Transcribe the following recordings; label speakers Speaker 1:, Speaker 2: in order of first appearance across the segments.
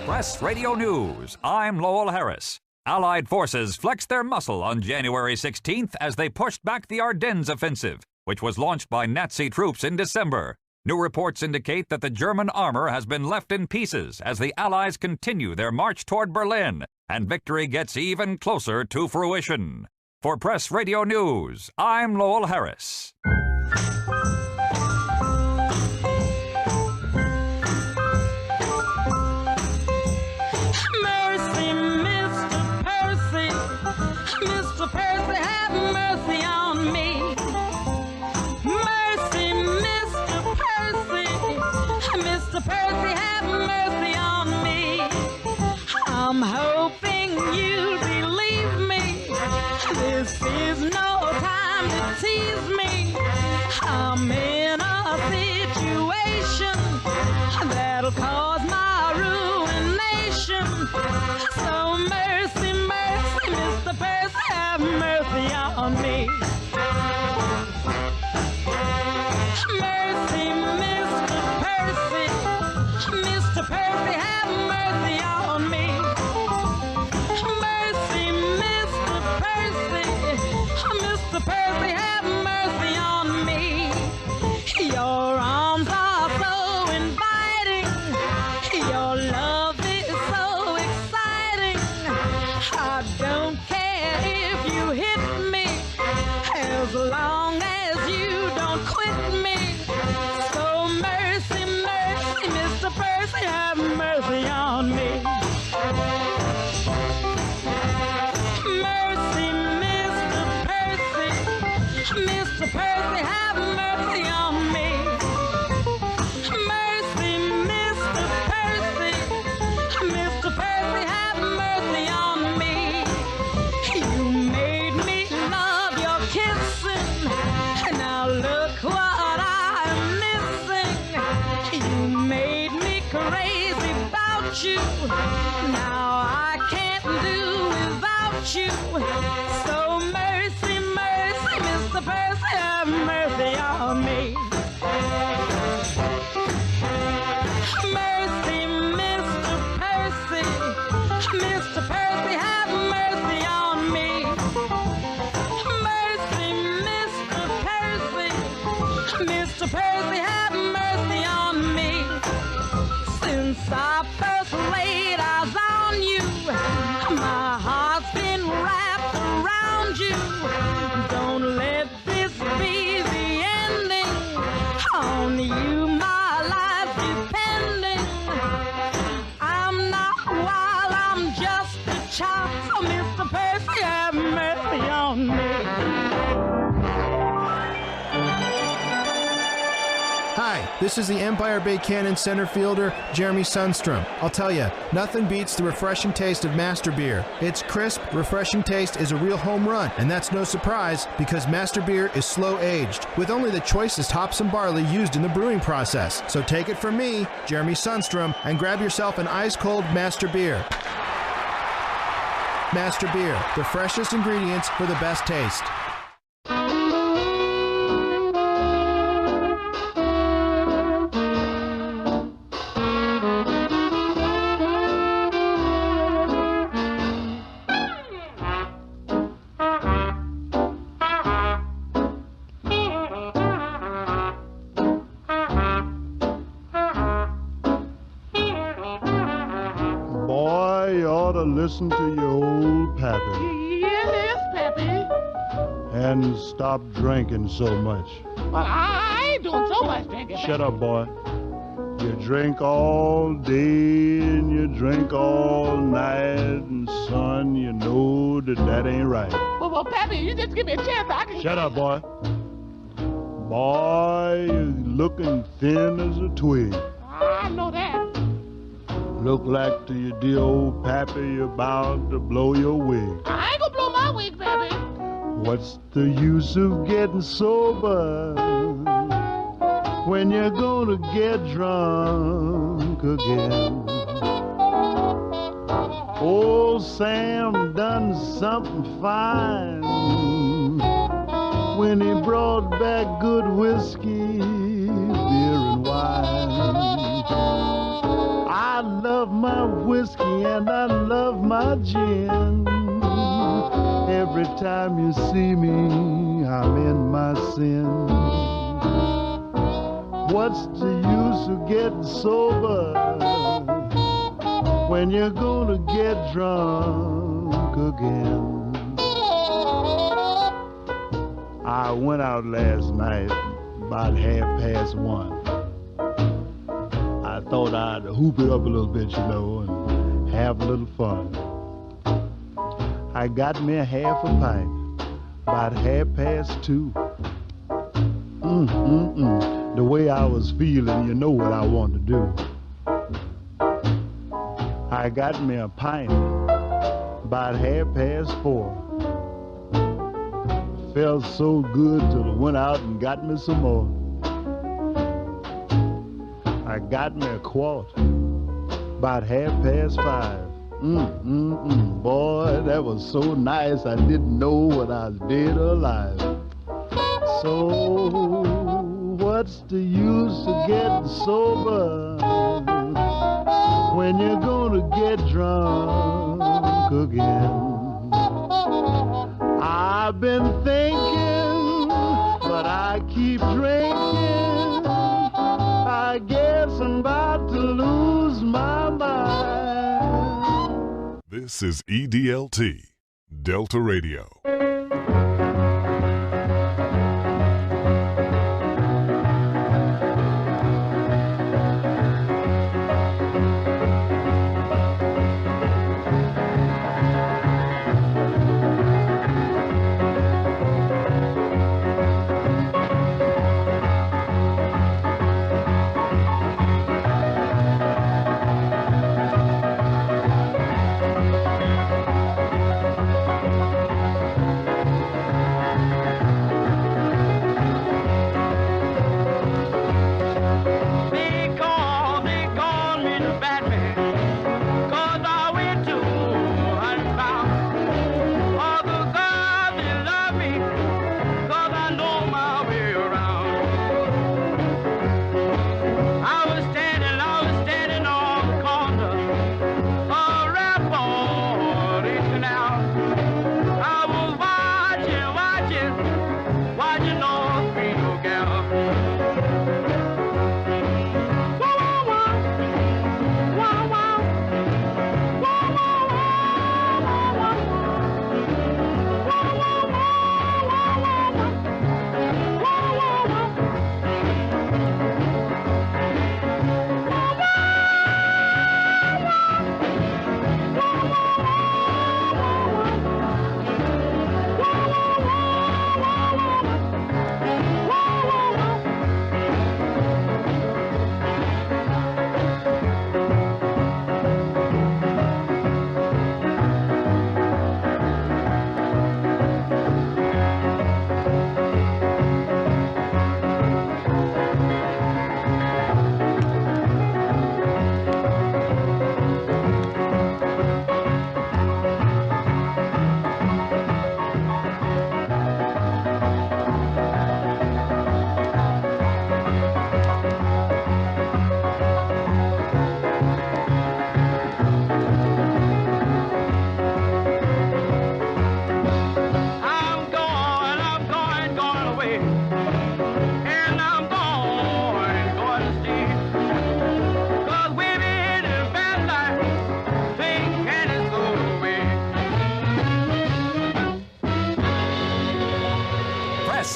Speaker 1: Press Radio News. I'm Lowell Harris. Allied forces flexed their muscle on January 16th as they pushed back the Ardennes offensive, which was launched by Nazi troops in December. New reports indicate that the German armor has been left in pieces as the Allies continue their march toward Berlin, and victory gets even closer to fruition. For Press Radio News, I'm Lowell Harris.
Speaker 2: Mr. Percy, have mercy on me. Mercy, Mr. Percy. Mr. Percy, have mercy on me. I'm hoping you'll believe me. This is no time to tease me. I'm in a situation that'll cause my ruination. So mercy, mercy, Mr. Percy, have mercy on me. Mercy, Mr. Percy. Mr. Percy, have mercy on me. Mercy, Mr. Percy. Mr. Percy, have mercy on me. Your arms are so inviting. Your love is so exciting. I don't care if you hit me, as long as you don't quit me. So mercy, mercy, Mr. Percy, have mercy on me. Mercy, Mr. Percy. Mr. Percy, have mercy on me. Mercy, Mr. Percy. Mr. Percy, have mercy on me. You made me love your kissing. Now look what I'm missing. You made me crazy about you. Now I can't do without you. So mercy, mercy, Mr. Percy, have mercy on me. Mercy, Mr. Percy. Mr. Percy, have mercy on me. Mercy, Mr. Percy. Mr. Percy, have mercy on me. Since I first laid eyes on you, my heart's been wrapped around you. Don't let this be the ending. On you my life's depending. I'm not wild, I'm just a child. So Mr. Percy, have mercy on me.
Speaker 3: Hi, this is the Empire Bay Cannon center fielder, Jeremy Sundstrom. I'll tell you, nothing beats the refreshing taste of Master Beer. Its crisp, refreshing taste is a real home run, and that's no surprise because Master Beer is slow aged, with only the choicest hops and barley used in the brewing process. So take it from me, Jeremy Sundstrom, and grab yourself an ice-cold Master Beer. Master Beer, the freshest ingredients for the best taste.
Speaker 4: Boy, you ought to listen to your old pappy
Speaker 5: Yes, Pappy.
Speaker 4: and stop drinking so much.
Speaker 5: Well, I ain't doing so much drinking.
Speaker 4: Shut up, boy. You drink all day and you drink all night, and son, you know that ain't right.
Speaker 5: Well, Pappy, you just give me a chance. I can.
Speaker 4: Shut up, boy. Boy, you're looking thin as a twig.
Speaker 5: I know that.
Speaker 4: Look like to your dear old pappy you're about to blow your wig.
Speaker 5: I ain't gonna blow my wig, Pappy.
Speaker 4: What's the use of getting sober when you're gonna get drunk again? Old Sam done something fine when he brought back good whiskey, beer and wine. I love love my whiskey and I love my gin. Every time you see me, I'm in my sin. What's the use of getting sober when you're gonna get drunk again? I went out last night about 1:30. I thought I'd hoop it up a little bit, you know, and have a little fun. I got me a half a pint about 2:30. The way I was feeling, you know what I want to do. I got me a pint about 4:30. Felt so good till I went out and got me some more. I got me a quart about 5:30. Boy, that was so nice. I didn't know what I was dead or alive. So what's the use of getting sober when you're gonna get drunk again? I've been thinking, but I keep drinking. I guess I'm about to lose my mind.
Speaker 6: This is EDLT, Delta Radio.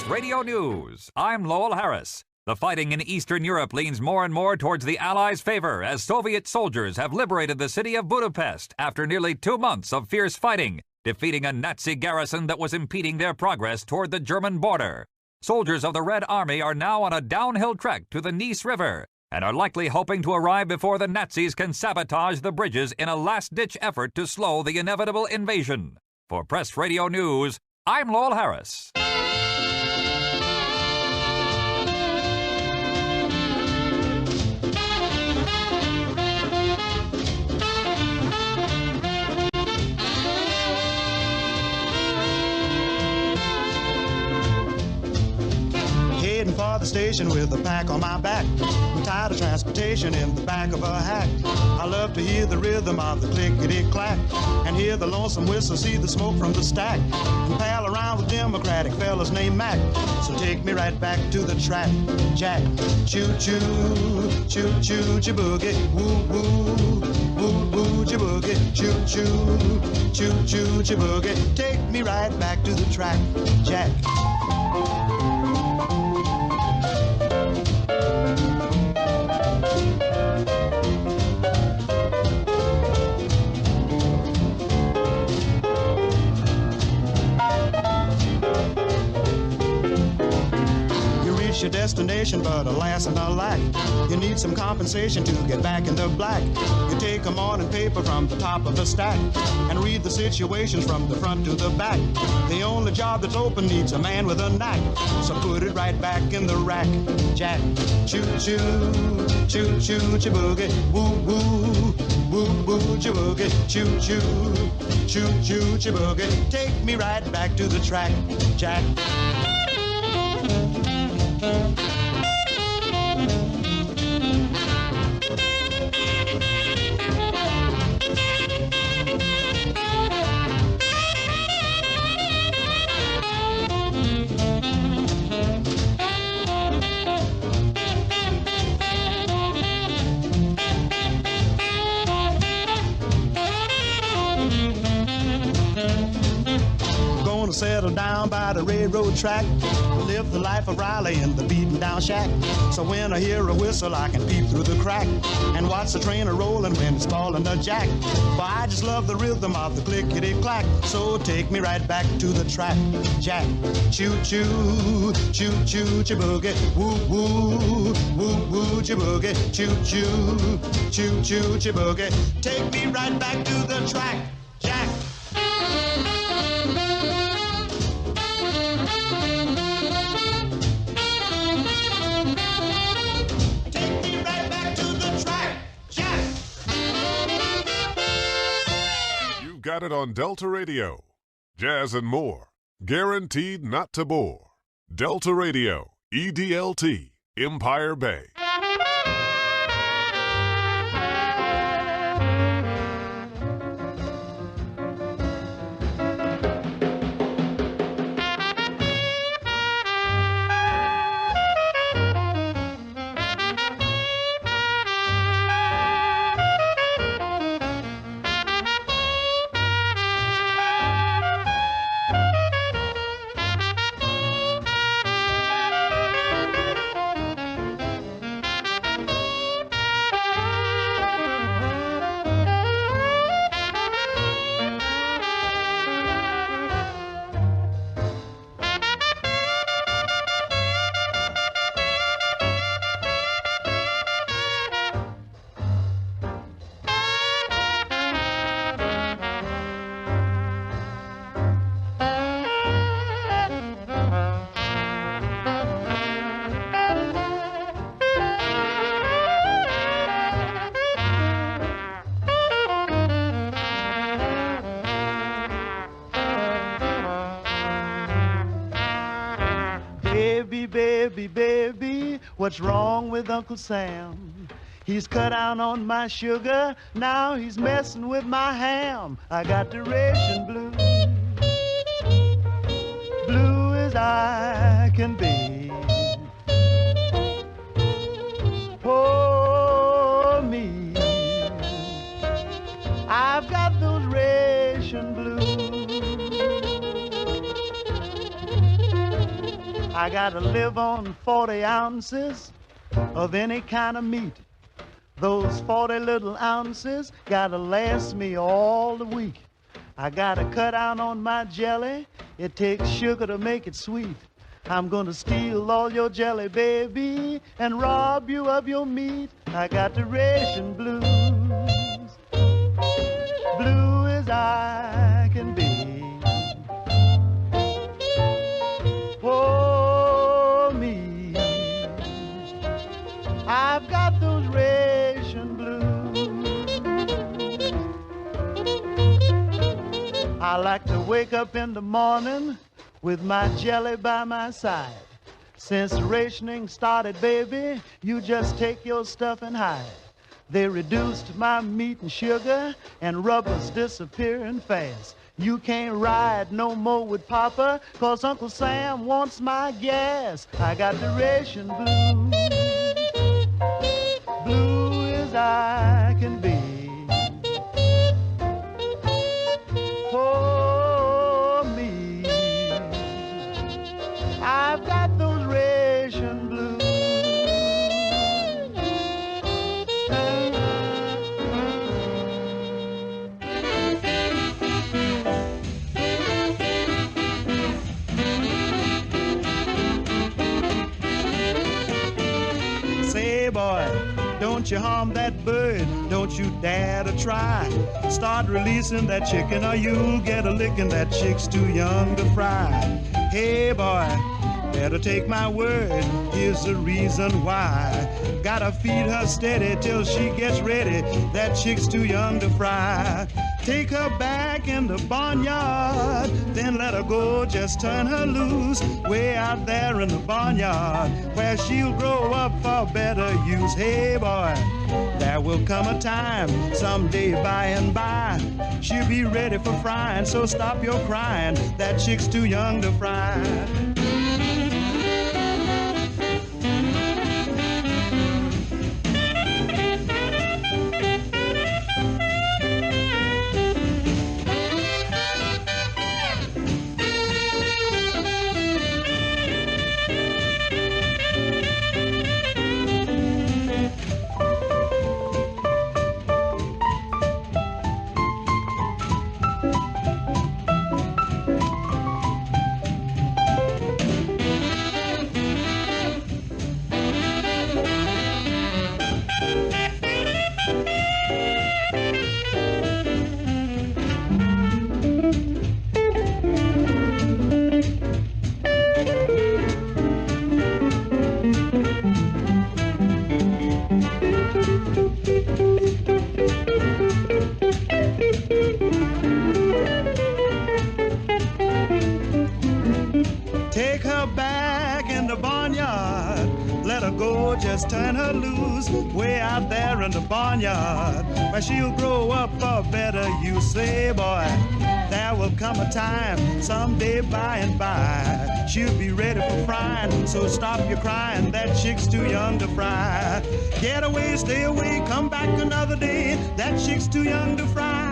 Speaker 1: Radio News. I'm Lowell Harris. The fighting in Eastern Europe leans more and more towards the Allies' favor as Soviet soldiers have liberated the city of Budapest after nearly 2 months of fierce fighting, defeating a Nazi garrison that was impeding their progress toward the German border. Soldiers of the Red Army are now on a downhill trek to the Neisse River and are likely hoping to arrive before the Nazis can sabotage the bridges in a last-ditch effort to slow the inevitable invasion. For Press Radio News, I'm Lowell Harris.
Speaker 7: Heading for the station with a pack on my back. tired of transportation in the back of a hack. I love to hear the rhythm of the clickety-clack and hear the lonesome whistle, see the smoke from the stack, and pal around with Democratic fellas named Mac. So take me right back to the track, Jack. Choo-choo, choo-choo, choo-boogie, woo-woo, woo-woo, choo-boogie, choo-choo, choo-choo, choo-boogie. Take me right back to the track, Jack. Your destination, but alas and alack, you need some compensation to get back in the black. You take a morning paper from the top of the stack and read the situations from the front to the back. The only job that's open needs a man with a knack, so put it right back in the rack, Jack. Choo-choo, choo-choo, choo-boogie, woo-woo, woo-woo, choo-boogie, choo-choo, choo-choo, choo-boogie. Take me right back to the track, Jack. Settle down by the railroad track, live the life of Riley in the beaten down shack. So when I hear a whistle, I can peep through the crack and watch the train a-rolling when it's falling a jack. For I just love the rhythm of the clickety-clack. So take me right back to the track, Jack. Choo-choo, choo-choo, choo-boogie, woo-woo, woo-woo, choo-boogie, choo-choo, choo-choo, choo-boogie. Take me right back to the track, Jack.
Speaker 6: Got it on Delta Radio. Jazz and more. Guaranteed not to bore. Delta Radio. EDLT. Empire Bay.
Speaker 4: Baby, what's wrong with Uncle Sam? He's cut down on my sugar, now he's messing with my ham. I got the ration blues, blue as I can be. Oh, me, I've got those ration blues. I gotta live on 40 ounces of any kind of meat. Those 40 little ounces gotta last me all the week. I gotta cut out on my jelly. It takes sugar to make it sweet. I'm gonna steal all your jelly, baby, and rob you of your meat. I got the ration blues, blue as I can be. Oh, me, I've got those ration blues. I like to wake up in the morning with my jelly by my side. Since rationing started, baby, you just take your stuff and hide. They reduced my meat and sugar, and rubber's disappearing fast. You can't ride no more with Papa, 'cause Uncle Sam wants my gas. I got the ration blue, blue as I can be. For me, I've got those ration blues.
Speaker 7: Say, boy, don't you harm that bird, don't you dare to try. Start releasing that chicken or you'll get a licking. That chick's too young to fry. Hey, boy, better take my word, here's the reason why. Gotta feed her steady till she gets ready. That chick's too young to fry. Take her back in the barnyard, then let her go, just turn her loose. Way out there in the barnyard, where she'll grow up for better use. Hey boy, there will come a time, someday by and by, she'll be ready for frying, so stop your crying. That chick's too young to fry. Take her back in the barnyard, let her go, just turn her loose. Way out there in the barnyard, where she'll grow up for better use. Say, boy, there will come a time, someday by and by, she'll be ready for frying, so stop your crying. That chick's too young to fry. Get away, stay away, come back another day. That chick's too young to fry.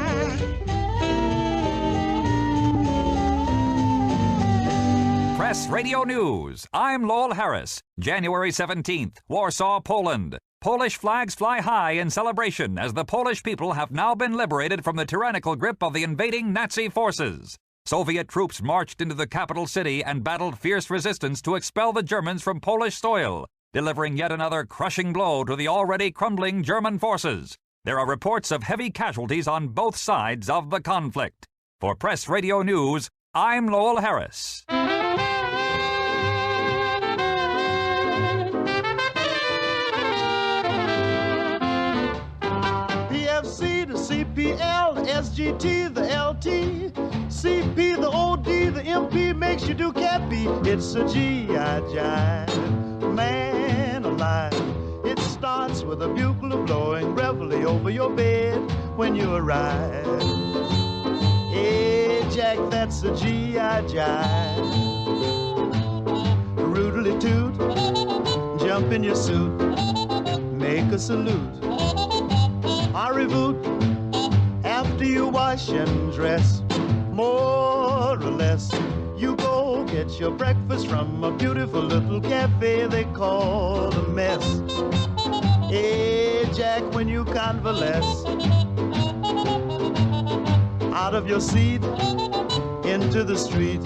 Speaker 1: Press Radio News. I'm Lowell Harris. January 17th, Warsaw, Poland. Polish flags fly high in celebration as the Polish people have now been liberated from the tyrannical grip of the invading Nazi forces. Soviet troops marched into the capital city and battled fierce resistance to expel the Germans from Polish soil, delivering yet another crushing blow to the already crumbling German forces. There are reports of heavy casualties on both sides of the conflict. For Press Radio News, I'm Lowell Harris.
Speaker 4: PFC, the CPL, the SGT, the LT, CP, the OD, the MP makes you do cappy. It's a G.I. jive, man alive. It starts with a bugle blowing reveille over your bed when you arrive. Hey, Jack, that's a G.I. jive. Roodly toot, jump in your suit, make a salute. Arrivoot, after you wash and dress, more or less, you go get your breakfast from a beautiful little cafe they call the Mess. Hey, Jack, when you convalesce, out of your seat, into the street,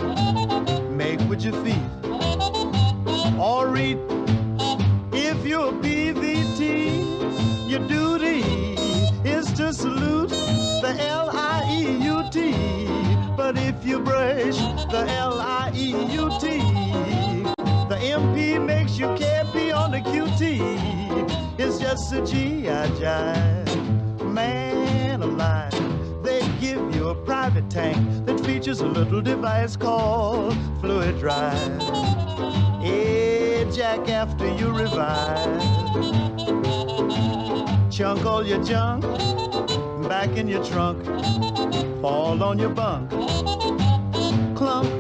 Speaker 4: make with your feet, or read. If you're PVT, your duty is to salute the L-I-E-U-T. But if you brush the L-I-E-U-T, the MP makes you cappy on the QT. It's just a G.I. jive, man alive. They give you a private tank that features a little device called fluid drive. Yeah,
Speaker 7: Jack, after you revive. Chunk all your junk back in your trunk. Fall on your bunk. Clump.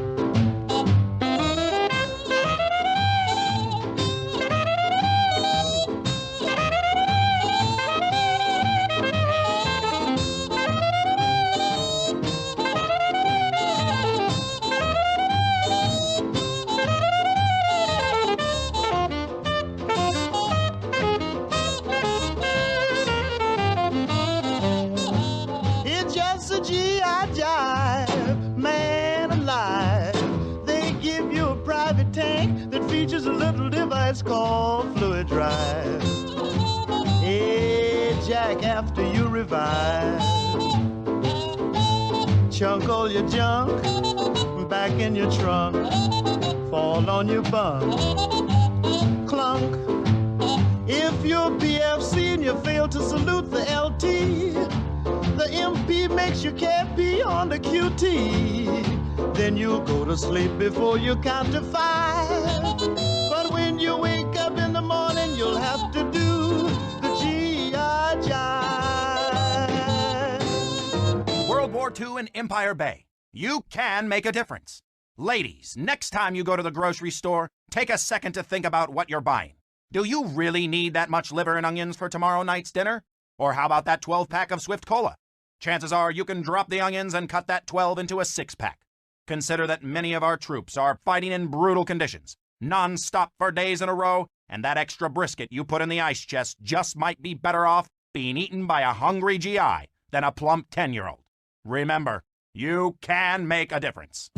Speaker 7: It's just a G.I. jive, man alive. They give you a private tank that features a little device called fluid drive. Hey, Jack, after you revive, chunk all your junk back in your trunk. Fall on your bunk. Clunk. If you're PFC and you fail to salute the LT, the MP makes you KP on the QT. Then you'll go to sleep before you count to 5. But when you wake up in the morning, you'll have to do the G.I. jive.
Speaker 8: World War II in Empire Bay. You can make a difference. Ladies, next time you go to the grocery store, take a second to think about what you're buying. Do you really need that much liver and onions for tomorrow night's dinner? Or how about that 12-pack of Swift Cola? Chances are you can drop the onions and cut that 12 into a 6-pack. Consider that many of our troops are fighting in brutal conditions, non-stop for days in a row, and that extra brisket you put in the ice chest just might be better off being eaten by a hungry GI than a plump 10-year-old. Remember, you can make a difference.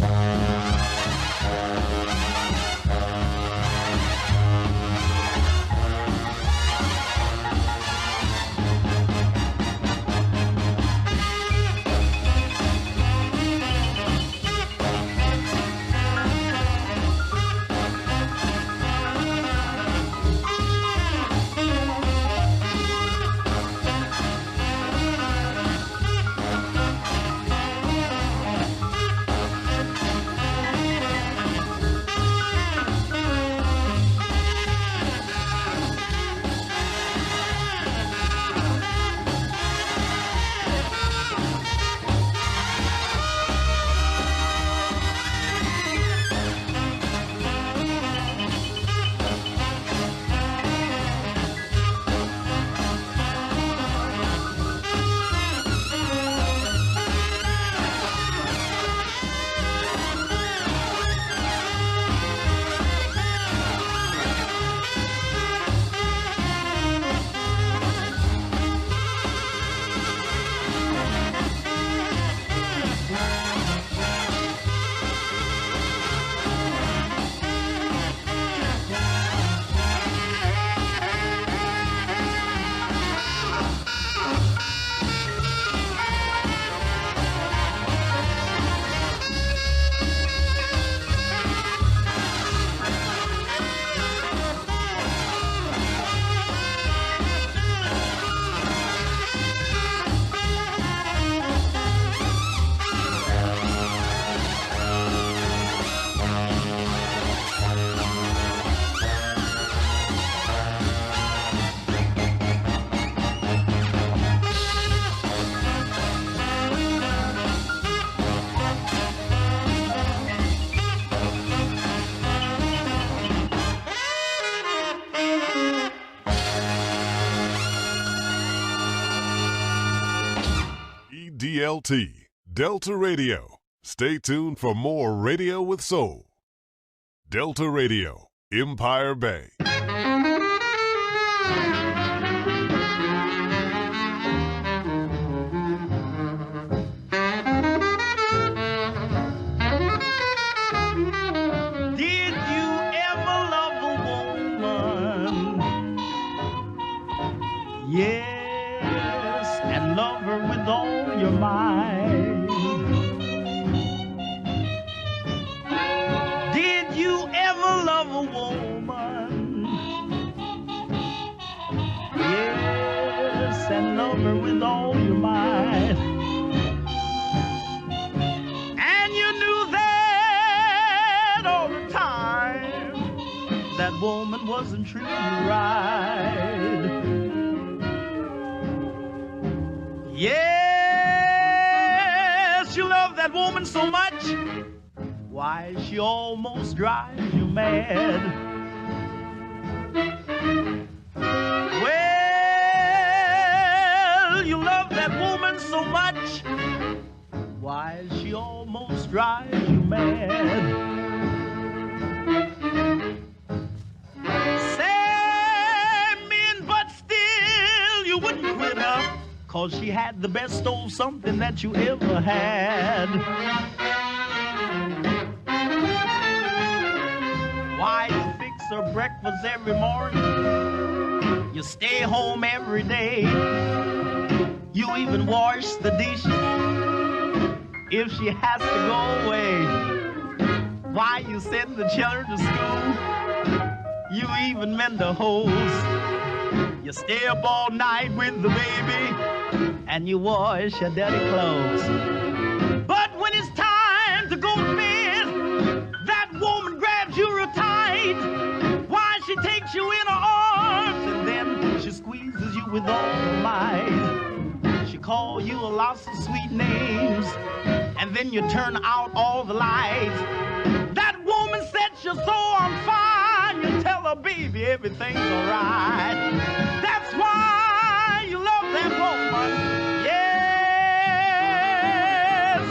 Speaker 6: DLT, Delta Radio. Stay tuned for more Radio with Soul. Delta Radio, Empire Bay.
Speaker 7: Did you ever love a woman? Yes, and love her with all your might. Did you ever love a woman? Yes, and love her with all your might. And you knew that all the time, that
Speaker 4: woman wasn't treating you right. Yes, you love that woman so much. Why, she almost drives you mad. Well, you love that woman so much. Why, she almost drives you mad. But still you wouldn't quit her, 'cause she had the best old something that you ever had. Why, you fix her breakfast every morning, you stay home every day, you even wash the dishes if she has to go away. Why, you send the children to school, you even mend the hose, you stay up all night with the baby, and you wash your dirty clothes. But when it's time to go to bed, that woman grabs you real tight. Why, she takes you in her arms, and then she squeezes you with all her might. She calls you lots of sweet names, and then you turn out all the lights. That woman sets your soul on fire, and you tell her, baby, everything's all right. That's why you love that woman. Yes,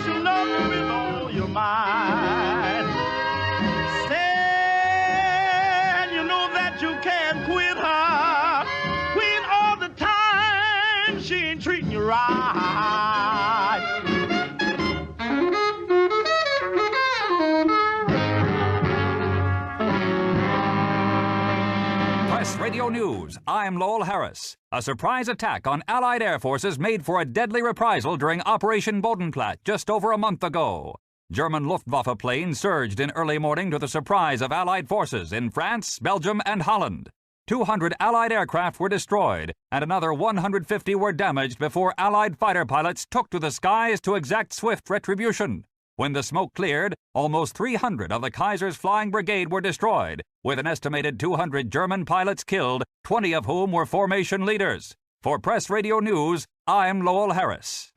Speaker 4: you love her with all your might. Say, you know that you can't quit her. Quit all the time, she ain't treating you right.
Speaker 1: Press Radio News, I'm Lowell Harris. A surprise attack on Allied air forces made for a deadly reprisal during Operation Bodenplatte just over a month ago. German Luftwaffe planes surged in early morning to the surprise of Allied forces in France, Belgium, and Holland. 200 Allied aircraft were destroyed, and another 150 were damaged before Allied fighter pilots took to the skies to exact swift retribution. When the smoke cleared, almost 300 of the Kaiser's flying brigade were destroyed, with an estimated 200 German pilots killed, 20 of whom were formation leaders. For Press Radio News, I'm Lowell Harris.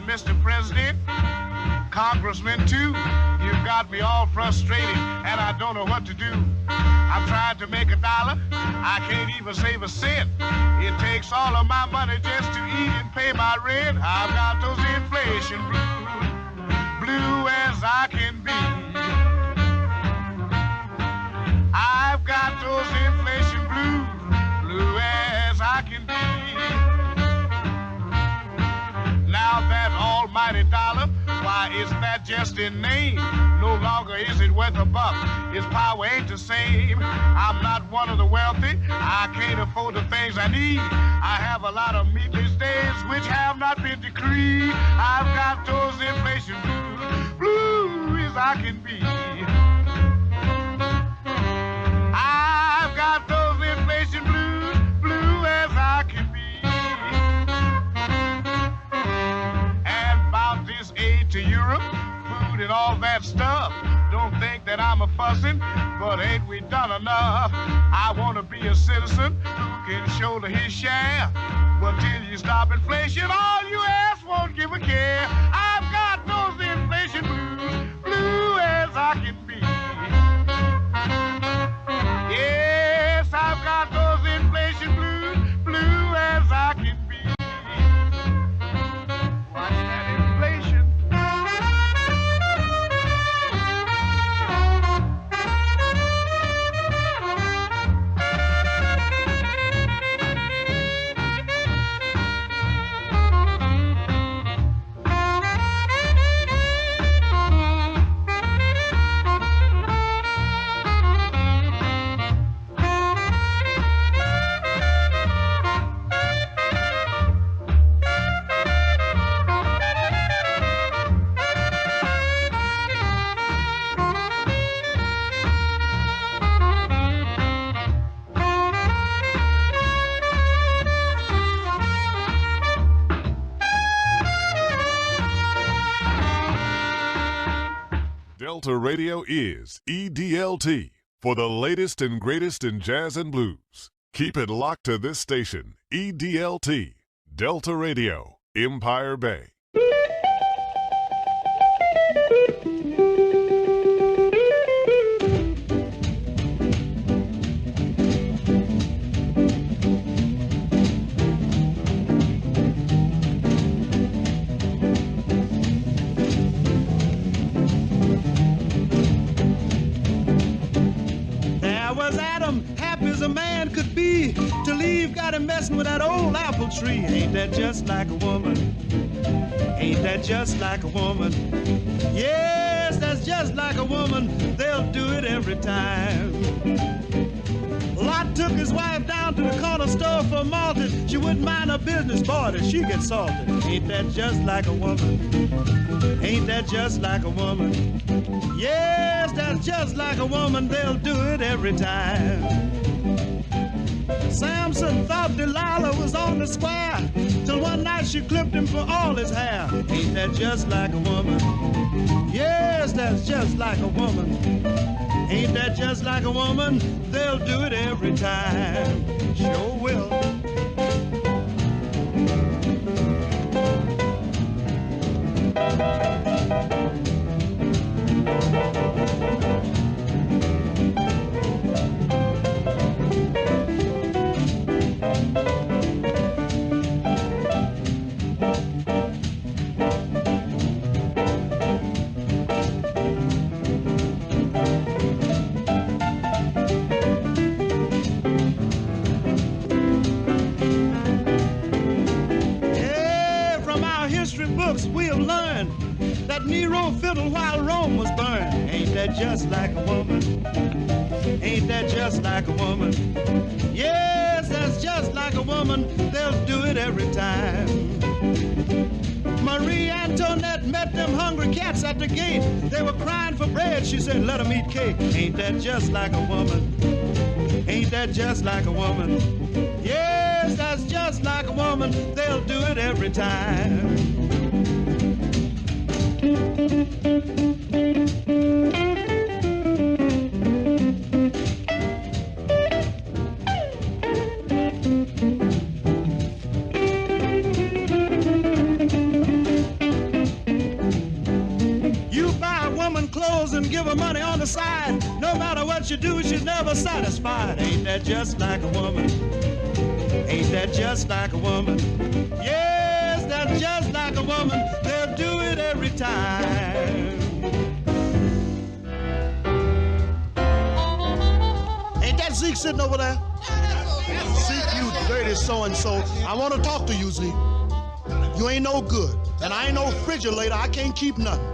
Speaker 9: Mr. President, Congressman too, you've got me all frustrated and I don't know what to do. I'm trying to make $1, I can't even save a cent. It takes all of my money just to eat and pay my rent. I've got those inflation blues, blue as I can be. I've got those inflation blues, blue as I can be. Now that almighty dollar, why is that just in name? No longer is it worth a buck, its power ain't the same. I'm not one of the wealthy, I can't afford the things I need. I have a lot of meatless days which have not been decreed. I've got those inflation blues, blue as I can be. I've got those inflation blues, blue as I can be. This aid to Europe, food and all that stuff. Don't think that I'm a fussing, but ain't we done enough? I want to be a citizen who can shoulder his share. But till you stop inflation, all you ask won't give a care. I've got those inflation blues, blue as I can be. Yes, I've got those inflation blues, blue as I can be. Watch that inflation.
Speaker 6: Delta Radio is EDLT for the latest and greatest in jazz and blues. Keep it locked to this station, EDLT, Delta Radio, Empire Bay.
Speaker 7: Messing with that old apple tree. Ain't that just like a woman? Ain't that just like a woman? Yes, that's just like a woman. They'll do it every time. Lot took his wife down to the corner store for malted. She wouldn't mind her business, boy, that she gets salted. Ain't that just like a woman? Ain't that just like a woman? Yes, that's just like a woman. They'll do it every time. Samson thought Delilah was on the square, till one night she clipped him for all his hair. Ain't that just like a woman? Yes, that's just like a woman. Ain't that just like a woman? They'll do it every time. Sure will. We'll learn that Nero fiddled while Rome was burned. Ain't that just like a woman? Ain't that just like a woman? Yes, that's just like a woman. They'll do it every time. Marie Antoinette met them hungry cats at the gate. They were crying for bread. She said, let them eat cake. Ain't that just like a woman? Ain't that just like a woman? Yes, that's just like a woman. They'll do it every time. You buy a woman clothes and give her money on the side. No matter what you do, she's never satisfied. Ain't that just like a woman? Ain't that just like a woman? Yes, that's just like a woman. They'll do it every time. Ain't that Zeke sitting over there? Zeke, you dirty so-and-so. I want to talk to you, Zeke. You ain't no good, and I ain't no refrigerator. I can't keep nothing.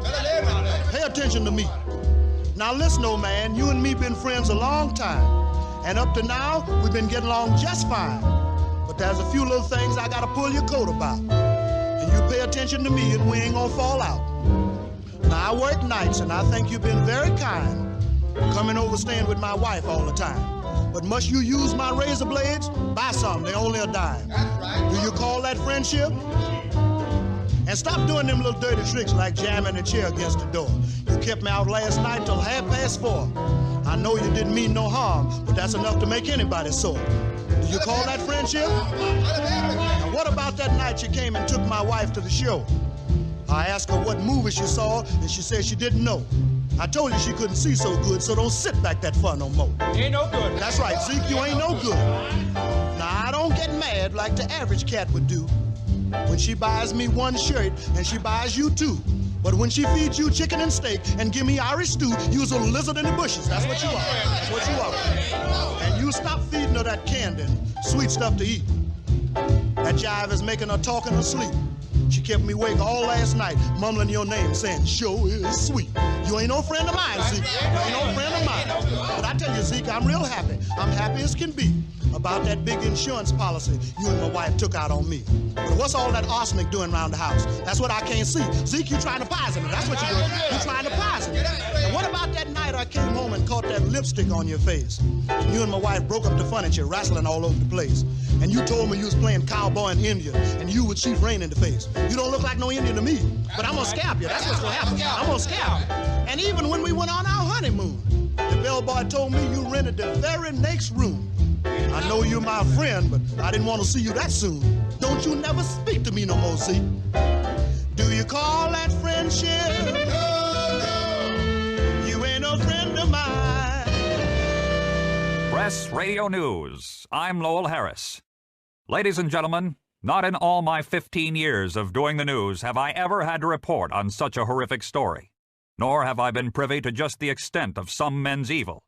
Speaker 7: Pay attention to me. Now listen, old man, you and me been friends a long time, and up to now, we've been getting along just fine. But there's a few little things I gotta pull your coat about. And you pay attention to me and we ain't gonna fall out. Now I work nights and I think you've been very kind, coming over staying with my wife all the time. But must you use my razor blades? Buy some, they're only a dime. That's right. Do you call that friendship? And stop doing them little dirty tricks like jamming a chair against the door. You kept me out last night till 4:30. I know you didn't mean no harm, but that's enough to make anybody sore. Do you call that friendship? Now what about that night you came and took my wife to the show? I asked her what movie she saw, and she said she didn't know. I told you she couldn't see so good, so don't sit back that far no more.
Speaker 10: Ain't no good.
Speaker 7: That's right, Zeke, you ain't no good. Now, I don't get mad like the average cat would do when she buys me one shirt and she buys you two. But when she feeds you chicken and steak and give me Irish stew, you's a lizard in the bushes. That's what you are. That's what you are. And you stop feeding her that candy and sweet stuff to eat. That jive is making her talk in her sleep. She kept me awake all last night, mumbling your name, saying, "Show is sweet." You ain't no friend of mine, Zeke. You ain't no friend of mine. But I tell you, Zeke, I'm real happy. I'm happy as can be about that big insurance policy you and my wife took out on me. But what's all that arsenic doing around the house? That's what I can't see. Zeke, you trying to poison me. That's what you're doing. You're trying to poison me. And what about that night I I came home and caught that lipstick on your face. You and my wife broke up the furniture, wrestling all over the place. And you told me you was playing cowboy in India, and you would shoot rain in the face. You don't look like no Indian to me, but I'm gonna scalp you. That's what's gonna happen. I'm gonna scalp you. And even when we went on our honeymoon, the bellboy told me you rented the very next room. I know you're my friend, but I didn't want to see you that soon. Don't you never speak to me no more, see? Do you call that friendship? No. You ain't no friend of mine.
Speaker 1: Press Radio News. I'm Lowell Harris. Ladies and gentlemen, not in all my 15 years of doing the news have I ever had to report on such a horrific story, nor have I been privy to just the extent of some men's evil.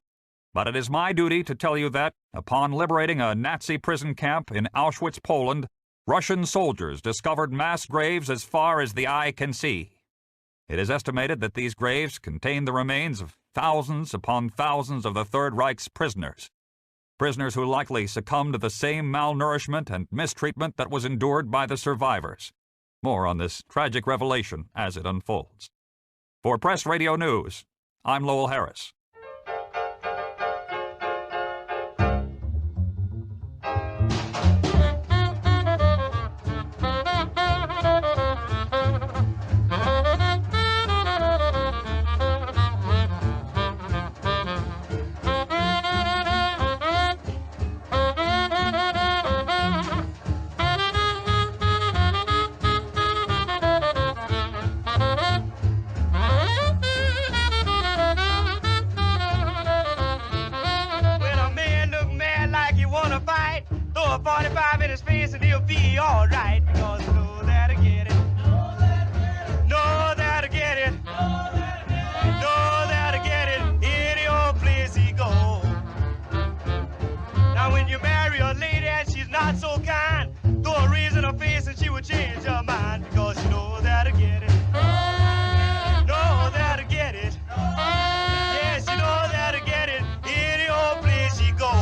Speaker 1: But it is my duty to tell you that, upon liberating a Nazi prison camp in Auschwitz, Poland, Russian soldiers discovered mass graves as far as the eye can see. It is estimated that these graves contain the remains of thousands upon thousands of the Third Reich's prisoners. Prisoners who likely succumbed to the same malnourishment and mistreatment that was endured by the survivors. More on this tragic revelation as it unfolds. For Press Radio News, I'm Lowell Harris.
Speaker 10: Throw a 45 in his face and he'll be alright, because you know that I get it. Know that I get it. Know that I get it. Any old place he go. Now when you marry a lady and she's not so kind, throw a raise in her face and she will change her mind, because you know that I get it. Know that I get it. Yes, you know that I get it. Any old place she go.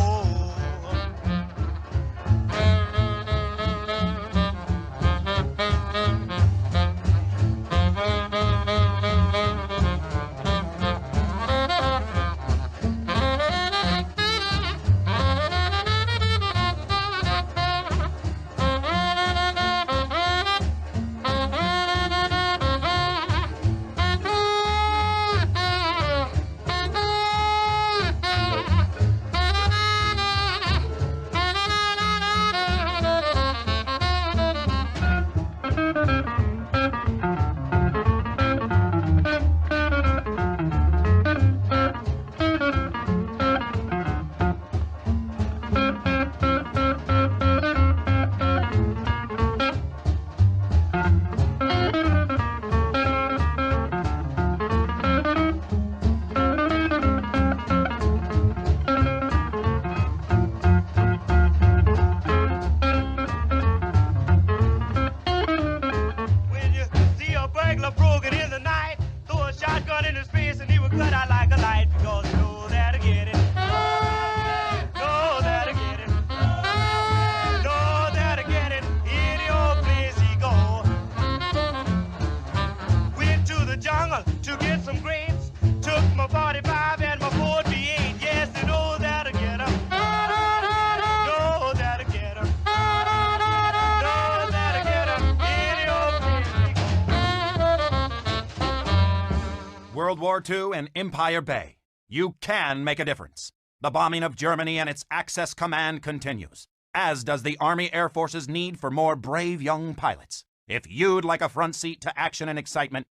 Speaker 8: World War II and Empire Bay. You can make a difference. The bombing of Germany and its Axis Command continues, as does the Army Air Force's need for more brave young pilots. If you'd like a front seat to action and excitement,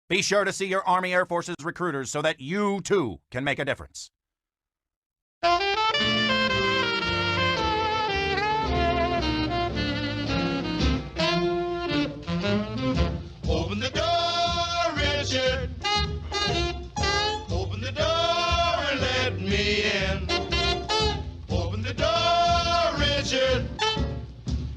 Speaker 8: be sure to see your Army Air Force's recruiters so that you, too, can make a difference.
Speaker 9: Open the door, Richard. Open the door and let me in. Open the door, Richard.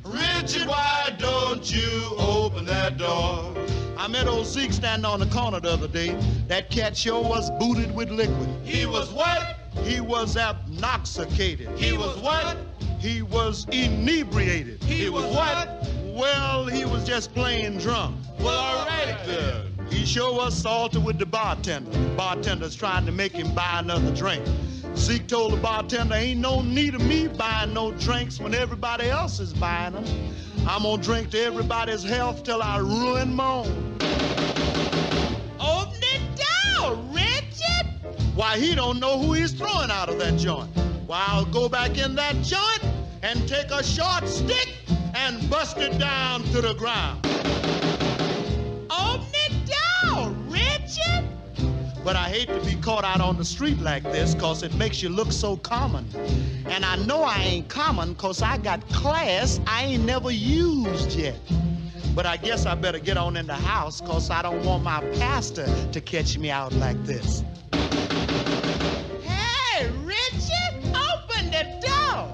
Speaker 9: Richard, why don't you open that door?
Speaker 7: I met old Zeke standing on the corner the other day. That cat sure was booted with liquid.
Speaker 9: He was what?
Speaker 7: He was abnoxicated.
Speaker 9: He was what?
Speaker 7: He was inebriated.
Speaker 9: He was what?
Speaker 7: Well, he was just plain drunk.
Speaker 9: Well, all right then.
Speaker 7: He sure was salty with the bartender. The bartender's trying to make him buy another drink. Zeke told the bartender, ain't no need of me buying no drinks when everybody else is buying them. I'm gonna drink to everybody's health till I ruin my own. Open it down, Richard! Why, he don't know who he's throwing out of that joint. Why, I'll go back in that joint and take a short stick and bust it down to the ground. Open it down, Richard! But I hate to be caught out on the street like this, cause it makes you look so common. And I know I ain't common, cause I got class I ain't never used yet. But I guess I better get on in the house, cause I don't want my pastor to catch me out like this. Hey, Richard, open the door!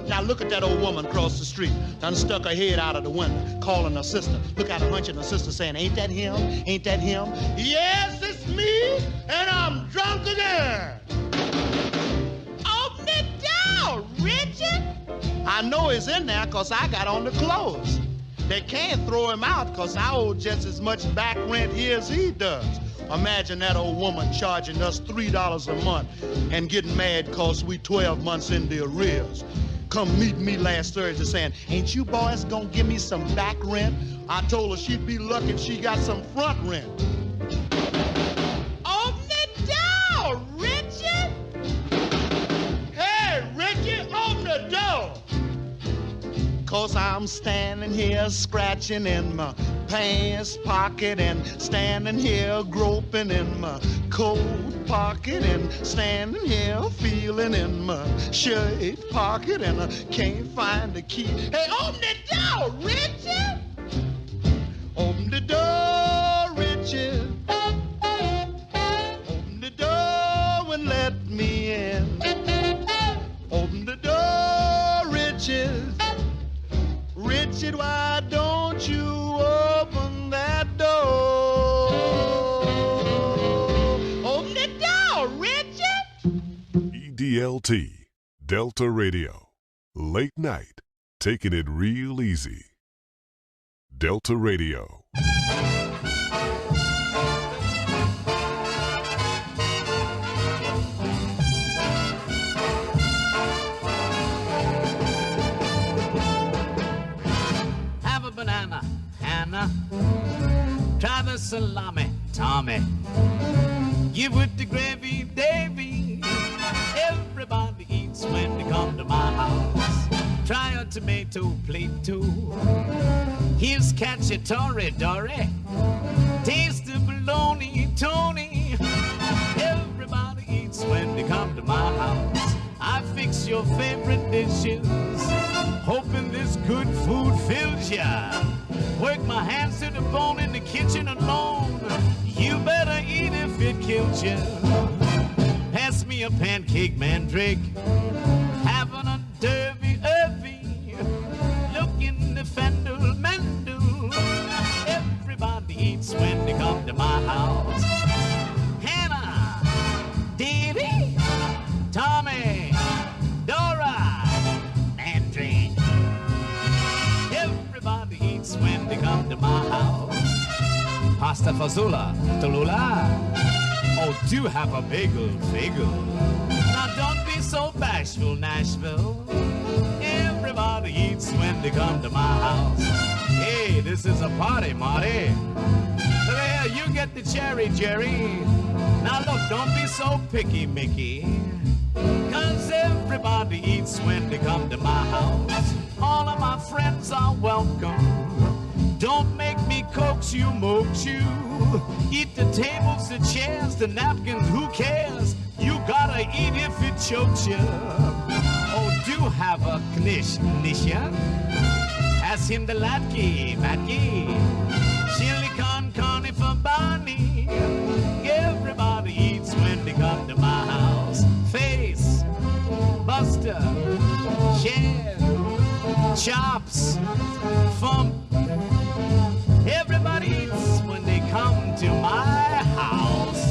Speaker 7: Now look at that old woman across the street, done stuck her head out of the window, calling her sister. Look at her hunching her sister saying, ain't that him? Ain't that him? Yes, it's me, and I'm drunk again. Open it down, Richard. I know he's in there because I got on the clothes. They can't throw him out because I owe just as much back rent here as he does. Imagine that old woman charging us $3 a month and getting mad because we 12 months in the arrears. Come meet me last Thursday saying, ain't you boys gonna give me some back rent? I told her she'd be lucky if she got some front rent. Open it down, Richard! Hey, Richard, open the door! Cause I'm standing here scratching in my pants pocket and standing here groping in my coat pocket and standing here feeling in my shirt pocket and I can't find the key. Hey, open the door, Richard! Open the door, Richard. Open the door and let me in. Open the door, Richard. Richard, why don't you open that door? Open the door, Richard!
Speaker 6: EDLT, Delta Radio. Late night, taking it real easy. Delta Radio.
Speaker 2: Banana, Hannah. Try the salami, Tommy. Give with the gravy, Davy. Everybody eats when they come to my house. Try a tomato plate too. Here's cacciatore, Dory. Taste the bologna, Tony. Everybody eats when they come to my house. I fix your favorite dishes, hoping this good food fills ya. Work my hands to the bone in the kitchen alone. You better eat if it kills ya. Pass me a pancake, mandrake. Having a derby-irby. Look in the fendel, mendel. Everybody eats when they come to my house. Hannah, Davy, Tommy, Dora, Mandrake. Everybody eats when they come to my house. Pasta fazola, Tallulah. Oh, do have a bagel. Now don't be so bashful, Nashville. Everybody eats when they come to my house. Hey, this is a party, Marty. There, you get the cherry, Jerry. Now look, don't be so picky, Mickey. Cause everybody eats when they come to my house. All of my friends are welcome. Don't make me coax you, moax you. Eat the tables, the chairs, the napkins, who cares? You gotta eat if it chokes you. Oh, do have a knish, Nisha. Pass him the latke, matke. Chili con carne for Barney. Everybody eats when they come to my house. Face, Buster, Shed, Chops, Fump. Everybody eats when they come to my house.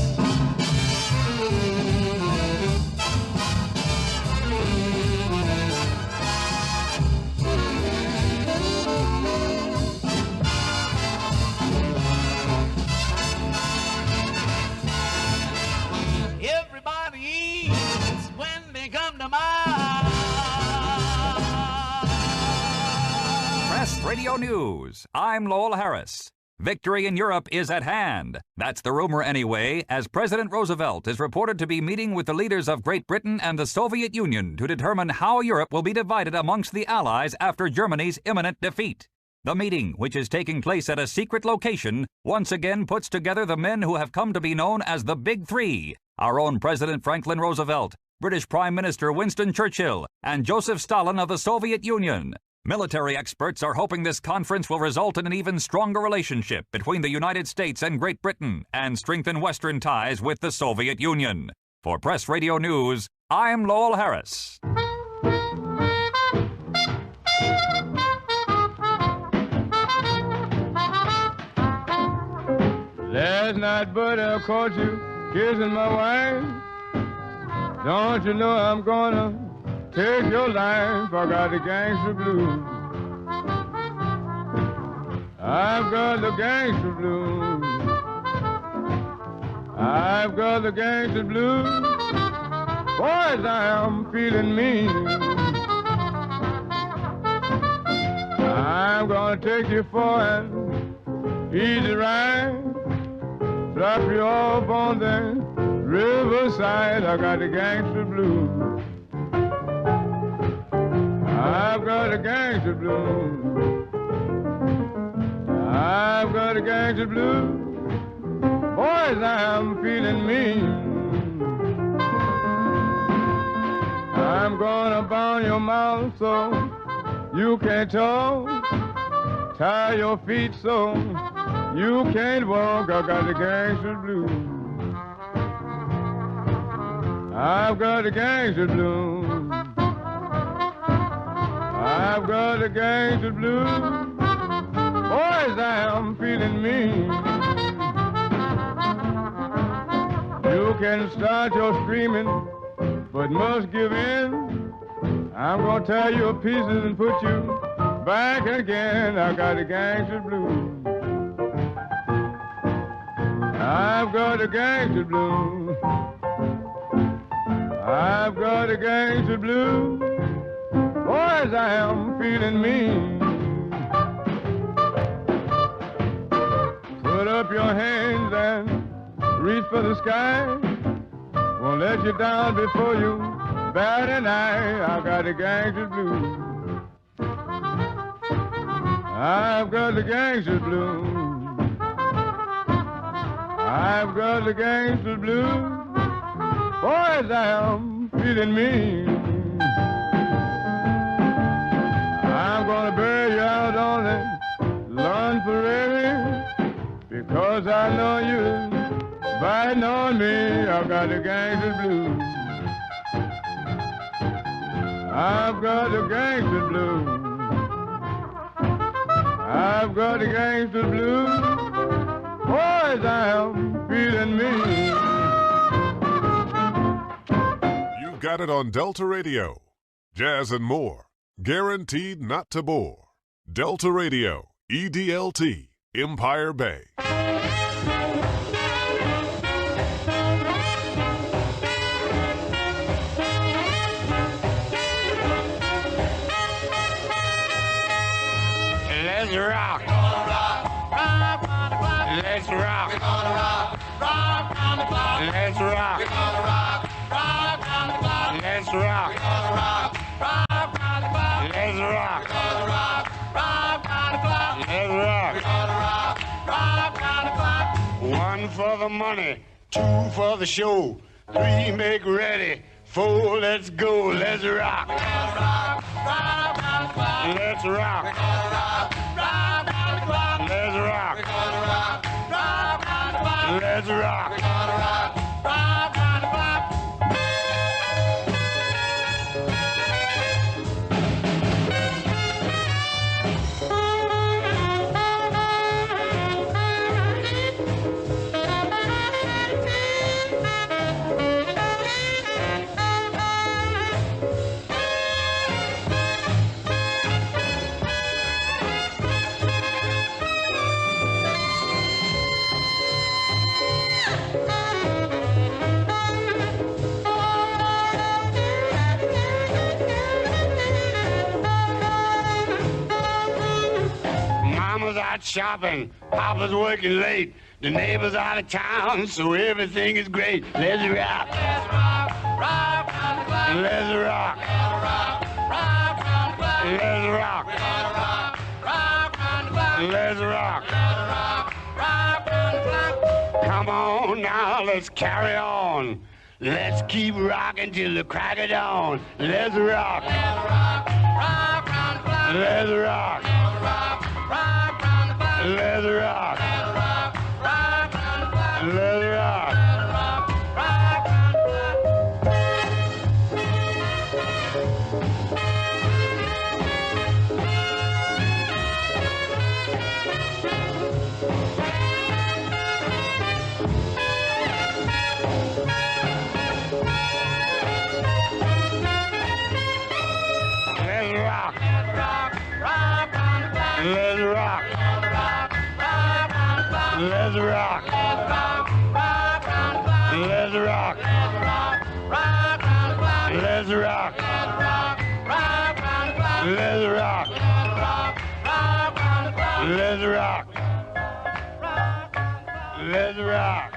Speaker 1: Radio News. I'm Lowell Harris. Victory in Europe is at hand. That's the rumor anyway, as President Roosevelt is reported to be meeting with the leaders of Great Britain and the Soviet Union to determine how Europe will be divided amongst the Allies after Germany's imminent defeat. The meeting, which is taking place at a secret location, once again puts together the men who have come to be known as the Big Three: our own President Franklin Roosevelt, British Prime Minister Winston Churchill, and Joseph Stalin of the Soviet Union. Military experts are hoping this conference will result in an even stronger relationship between the United States and Great Britain and strengthen Western ties with the Soviet Union. For Press Radio News, I'm Lowell Harris.
Speaker 11: Last night, buddy, I caught you kissing my wife. Don't you know I'm gonna take your life? I got the gangster blues. I've got the gangster blues. I've got the gangster blues. Boys, I am feeling mean. I'm gonna take you for an easy ride. Drop you off on the riverside. I got the gangster blues. I've got the gangster blues. I've got the gangster blues. Boys, I'm feeling mean. I'm gonna bound your mouth so you can't talk. Tie your feet so you can't walk. I got the gangster blues. I've got the gangster blues. I've got the gangster blues. Boys, I am feeling mean. You can start your screaming, but must give in. I'm gonna tear you to pieces and put you back again. I got the gangster blues. I've got the gangster blues. I've got the gangster blues. Boys, I am feeling mean. Put up your hands and reach for the sky. Won't let you down before you bat an eye. I got the gangster blues. I've got the gangster blues. I've got the gangster blues. Boys, I am feeling mean. I'm gonna bury you out on the lawn forever, because I know you're biting on me. I've got the gangster blues. I've got the gangster blues. I've got the gangster blues. Boys, I am feeling mean.
Speaker 6: You got it on Delta Radio. Jazz and more. Guaranteed not to bore. Delta Radio, EDLT, Empire Bay.
Speaker 11: Let's rock. Let's rock. Let's rock. Let's rock. Let's rock. Let's rock. One for the money, two for the show, three make ready, four let's go. Let's rock. Let's rock. Let's rock. Let's rock.
Speaker 9: Mama's out shopping, Papa's working late, the neighbors out of town, so everything is great. Let's rock. Let's rock, rock round the clock. Let's rock. Let's rock. Let's rock, rock round the clock. Let's rock. Rock round the clock. Come on now, let's carry on. Let's keep rocking till the crack of dawn. Let's rock. Let's rock, rock round the clock. Let's rock. Rock round the clock. Let's rock. Rock round the clock. Let's rock. Rock round the clock. Let's rock. Rock round the clock. Let's rock. Let's rock. Let's rock. Let's rock. Let's rock. Let's rock.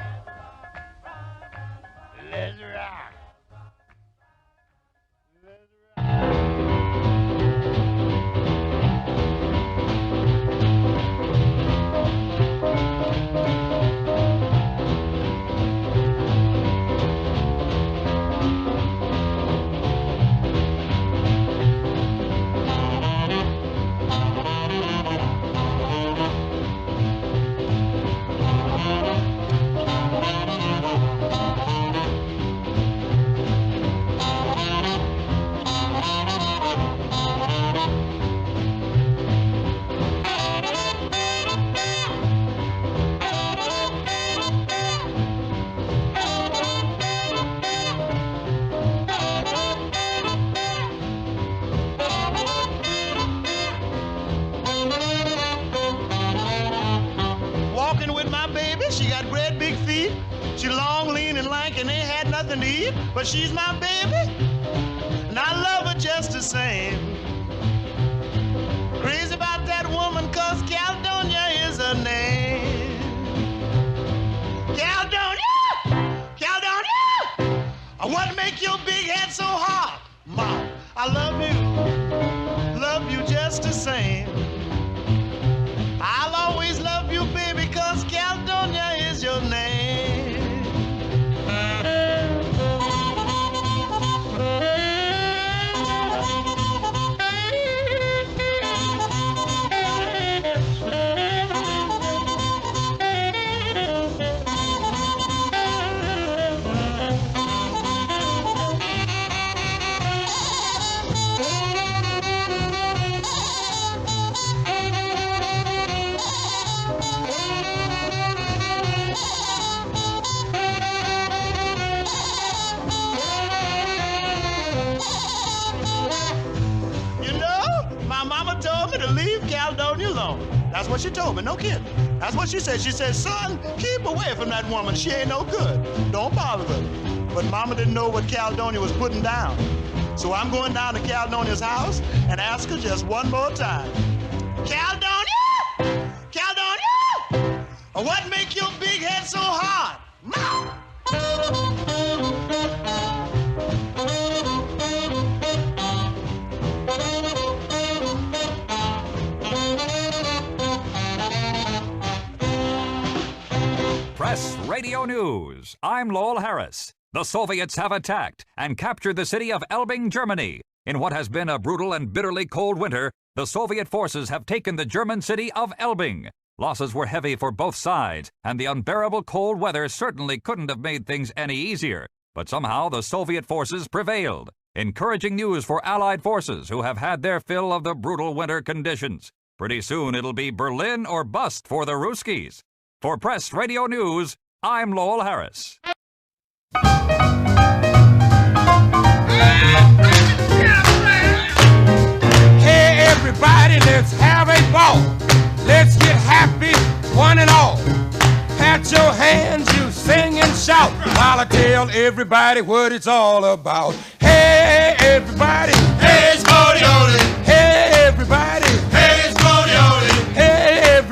Speaker 9: Let's rock. Let's rock.
Speaker 7: Walking with my baby, she got great big feet. She long, lean, and lank, and ain't had nothing to eat. But she's my baby, and I love her just the same. Crazy about that woman, 'cause Caledonia is her name. Caledonia! Caledonia! What make your big head so hard? Mom, I love you just the same. I'll always love you, baby, 'cause Caledonia is your name. To leave Caledonia alone. That's what she told me, no kidding. That's what she said. She said, son, keep away from that woman. She ain't no good. Don't bother with her. But Mama didn't know what Caledonia was putting down. So I'm going down to Caledonia's house and ask her just one more time. Caledonia! Caledonia! What make your big head so hard? Mom!
Speaker 1: Press Radio News. I'm Lowell Harris. The Soviets have attacked and captured the city of Elbing, Germany. In what has been a brutal and bitterly cold winter, the Soviet forces have taken the German city of Elbing. Losses were heavy for both sides, and the unbearable cold weather certainly couldn't have made things any easier. But somehow the Soviet forces prevailed. Encouraging news for Allied forces who have had their fill of the brutal winter conditions. Pretty soon it'll be Berlin or bust for the Ruskies. For Press Radio News, I'm Lowell Harris.
Speaker 12: Hey everybody, let's have a ball. Let's get happy, one and all. Pat your hands, you sing and shout, while I tell everybody what it's all about. Hey everybody, hey it's Bodie. Hey everybody, hey it's Bodie. Hey everybody.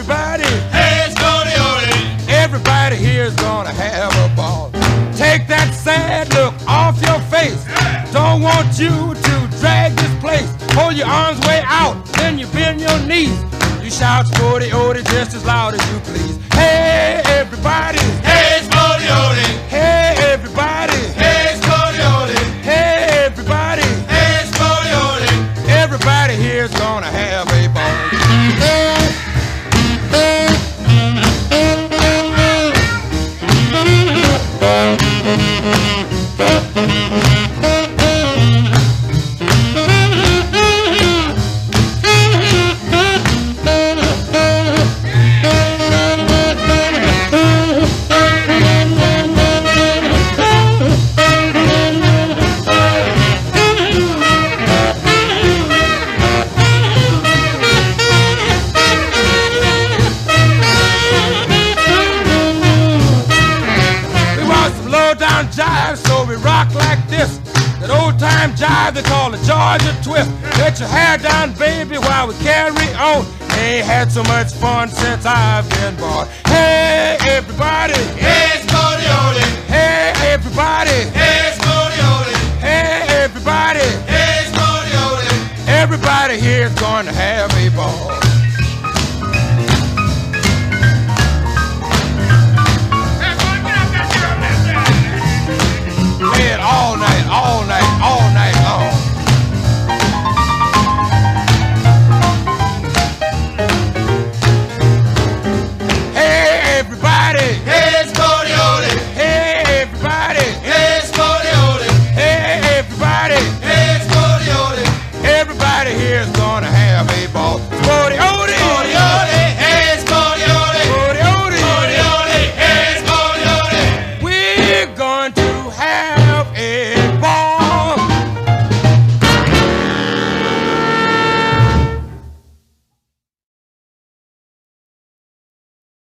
Speaker 12: Spody-Odie just as loud as you please. Hey, everybody.
Speaker 13: Hey, Spody-Odie.
Speaker 12: Hey, everybody.
Speaker 13: Hey, Spody-Odie.
Speaker 12: Hey, everybody.
Speaker 13: Hey, Spody-Odie.
Speaker 12: Everybody here's gonna have a ball. Jive, so we rock like this. That old time jive they call the Georgia twist. Let your hair down, baby, while we carry on. Ain't had so much fun since I've been born. Hey, everybody.
Speaker 13: Hey, Spody-Odie.
Speaker 12: Hey, everybody.
Speaker 13: Hey, Spody-Odie.
Speaker 12: Hey, everybody.
Speaker 13: Hey, Spody-Odie.
Speaker 12: Everybody here's going to have a ball.